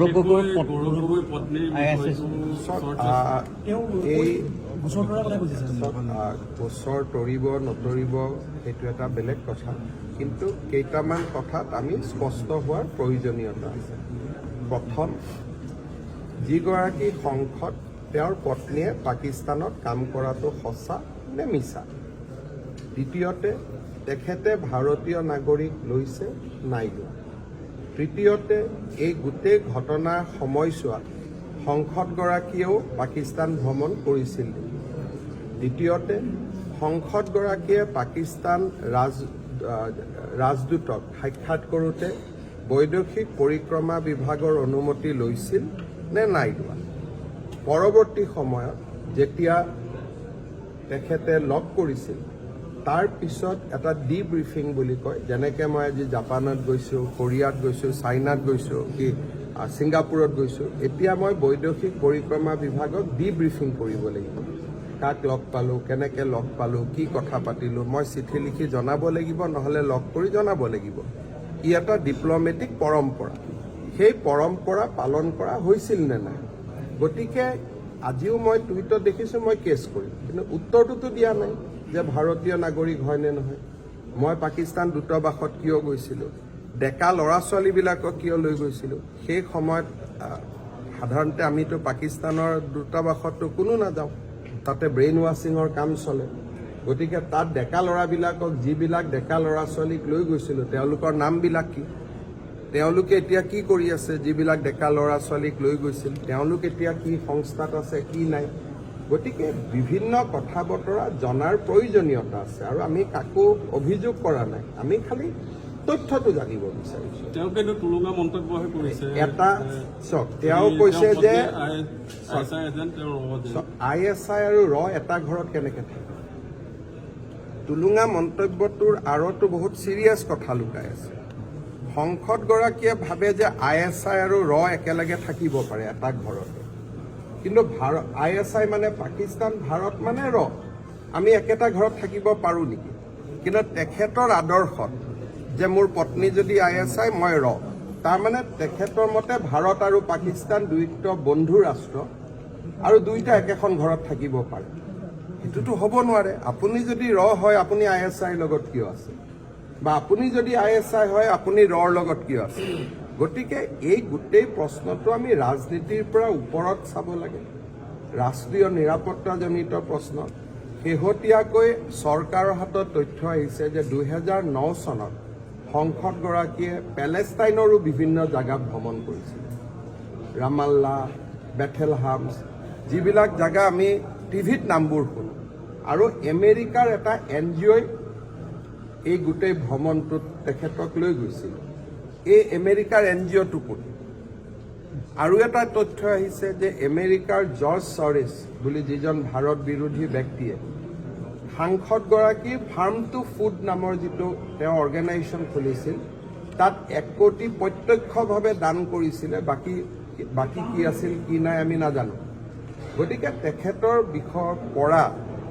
গৌৰৱ গগৈ পত্নী গোচৰ তৰিব নতৰিব সেইটো এটা বেলেগ কথা, কিন্তু কেইটামান কথাত আমি স্পষ্ট হোৱাৰ প্ৰয়োজনীয়তা আছে। প্ৰথম, যিগৰাকী সংসদ তেওঁৰ পত্নীয়ে পাকিস্তানত কাম কৰাটো সঁচা নে মিছা। দ্বিতীয়তে, তেখেতে ভাৰতীয় নাগৰিক লৈছে নাই লোৱা। তৃতীয়তে, এই গোটেই ঘটনাৰ সময়ছোৱাত সংসদগৰাকীয়েও পাকিস্তান ভ্ৰমণ কৰিছিল। দ্বিতীয়তে, সংসদগৰাকীয়ে পাকিস্তান ৰাজদূতক সাক্ষাৎ কৰোঁতে বৈদেশিক পৰিক্ৰমা বিভাগৰ অনুমতি লৈছিল নে নাই লোৱা। পৰৱৰ্তী সময়ত যেতিয়া তেখেতে লগ কৰিছিল তাৰ পিছত এটা ডিব্ৰিফিং বুলি কয়, যেনেকৈ মই আজি জাপানত গৈছোঁ, কোৰিয়াত গৈছোঁ, চাইনাত গৈছোঁ, ছিংগাপুৰত গৈছোঁ, এতিয়া মই বৈদেশিক পৰিক্ৰমা বিভাগক ডিব্ৰিফিং কৰিব লাগিব। কাক লগ পালোঁ, কেনেকৈ লগ পালোঁ, কি কথা পাতিলোঁ, মই চিঠি লিখি জনাব লাগিব, নহ'লে লগ কৰি জনাব লাগিব। ই এটা ডিপ্ল'মেটিক পৰম্পৰা, সেই পৰম্পৰা পালন কৰা হৈছিল নে নাই। গতিকে আজিও মই টুইটত দেখিছোঁ মই কেছ কৰিম, কিন্তু উত্তৰটোতো দিয়া নাই যে ভাৰতীয় নাগৰিক হয় নে নহয়। মই পাকিস্তান দূতাবাসত কিয় গৈছিলোঁ, ডেকা ল'ৰা ছোৱালীবিলাকক কিয় লৈ গৈছিলোঁ। সেই সময়ত সাধাৰণতে আমিতো পাকিস্তানৰ দূতাবাসততো কোনো নাযাওঁ, তাতে ব্ৰেইন ৱাশ্বিঙৰ কাম চলে। গতিকে তাত ডেকা ল'ৰাবিলাকক, যিবিলাক ডেকা ল'ৰা ছোৱালীক লৈ গৈছিলোঁ, তেওঁলোকৰ নামবিলাক কি, তেওঁলোকে এতিয়া কি কৰি আছে, যিবিলাক ডেকা ল'ৰা ছোৱালীক লৈ গৈছিল তেওঁলোক এতিয়া কি সংস্থাত আছে, কি নাই। গতিকে বিভিন্ন কথা বতৰা জনাৰ প্ৰয়োজনীয়তা আছে, আৰু আমি কাকো অভিযোগ কৰা নাই, আমি খালি তথ্যটো জানিব বিচাৰিছোঁ। তেওঁকেতো তুলুঙা মন্তব্যহে কৰিছে। এটা চাওক, তেওঁ কৈছে যে ISI আৰু এটা ঘৰত কেনেকৈ থাকে। তুলুঙা মন্তব্যটোৰ আঁৰতো বহুত চিৰিয়াছ কথা লুকাই আছে। সংসদগৰাকীয়ে ভাবে যে ISI আৰু একেলগে থাকিব পাৰে এটা ঘৰতে, কিন্তু ISI মানে পাকিস্তান, ভাৰত মানে আমি একেটা ঘৰত থাকিব পাৰোঁ নেকি। কিন্তু তেখেতৰ আদৰ্শত যে মোৰ পত্নী যদি ISI, মই তাৰমানে তেখেতৰ মতে ভাৰত আৰু পাকিস্তান দুয়োটা বন্ধু ৰাষ্ট্ৰ, আৰু দুয়োটা একেখন ঘৰত থাকিব পাৰে। সেইটোতো হ'ব নোৱাৰে। আপুনি যদি হয় আপুনি ISIৰ লগত কিয় আছে, বা আপুনি যদি ISI হয় আপুনি লগত কিয় আছে। গতিকে এই গোটেই প্ৰশ্নটো আমি ৰাজনীতিৰ পৰা ওপৰত চাব লাগে, ৰাষ্ট্ৰীয় নিৰাপত্তাজনিত প্ৰশ্ন। শেহতীয়াকৈ চৰকাৰৰ হাতত তথ্য আহিছে যে 2009 চনত সংসদগৰাকীয়ে পেলেষ্টাইনৰো বিভিন্ন জাগা ভ্ৰমণ কৰিছিল, ৰামাল্লা, বেথেলহামছ, যিবিলাক জাগা আমি টিভিত নামবোৰ শুনো। আৰু আমেৰিকাৰ এটা NGOই এই গোটেই ভ্ৰমণটোত তেখেতক লৈ গৈছিল। এই আমেৰিকাৰ NGOটো কোন। আৰু এটা তথ্য আহিছে যে আমেৰিকাৰ জৰ্জ চৰেছ বুলি যিজন ভাৰত বিৰোধী ব্যক্তিয়ে সাংসদগৰাকী ফাৰ্ম টু ফুড নামৰ যিটো তেওঁ অৰ্গেনাইজেশ্যন খুলিছিল, তাত 1 কোটি প্ৰত্যক্ষভাৱে দান কৰিছিলে, বাকী কি আছিল কি নাই আমি নাজানো। গতিকে তেখেতৰ বিষয়ৰ পৰা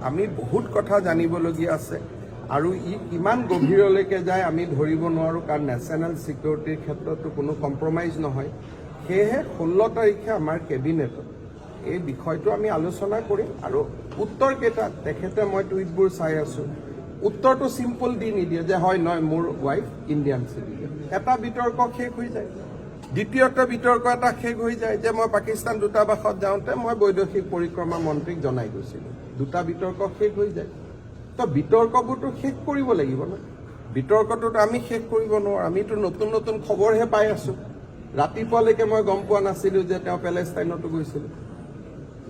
আমি বহুত কথা জানিবলগীয়া আছে, আৰু ই কিমান গভীৰলৈকে যায় আমি ধৰিব নোৱাৰোঁ, কাৰণ নেশ্যনেল ছিকিউৰিটিৰ ক্ষেত্ৰতো কোনো কম্প্ৰমাইজ নহয়। সেয়েহে 16 তাৰিখে আমাৰ কেবিনেটত এই বিষয়টো আমি আলোচনা কৰিম, আৰু উত্তৰকেইটা তেখেতে, মই টুইটবোৰ চাই আছোঁ, উত্তৰটো চিম্পল দি নিদিয়ে যে হয় নহয় মোৰ ৱাইফ ইণ্ডিয়ান চিটিজেন। এটা বিতৰ্ক শেষ হৈ যায়। দ্বিতীয়তে বিতৰ্ক এটা শেষ হৈ যায় যে মই পাকিস্তান দূতাবাসত যাওঁতে মই বৈদেশিক পৰিক্ৰমা মন্ত্ৰীক জনাই গৈছিলোঁ। দুটা বিতৰ্ক শেষ হৈ যায়। তো বিতৰ্কবোৰতো শেষ কৰিব লাগিব ন। বিতৰ্কটোতো আমি শেষ কৰিব নোৱাৰোঁ। আমিতো নতুন নতুন খবৰহে পাই আছোঁ। ৰাতিপুৱালৈকে মই গম পোৱা নাছিলোঁ যে তেওঁ পেলেষ্টাইনতো গৈছিলোঁ,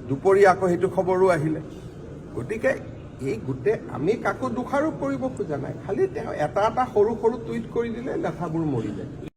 দুপৰীয়া আকৌ সেইটো খবৰো আহিলে। গতিকে এই গোটেই আমি কাকো দোষাৰোপ কৰিব খোজা নাই, খালি তেওঁ এটা সৰু সৰু টুইট কৰি দিলে লেখাবোৰ মৰি যায়।